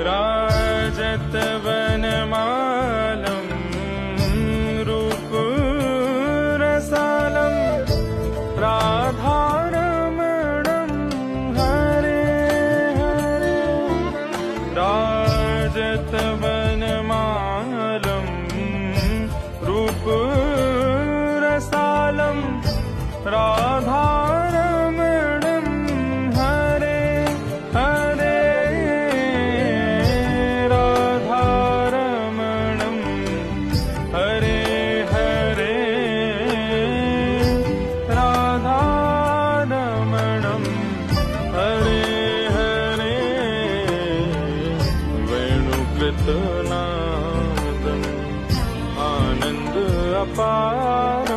राजत वनमालं रूपरसालं राधारमणं हरे हरे। राजत वनमालं रूपरसालं राधारमणं हरे हरे। राधारमणं हरे हरे। राधारमणं हरे हरे। वेणुकृतनादम् आनन्द अपार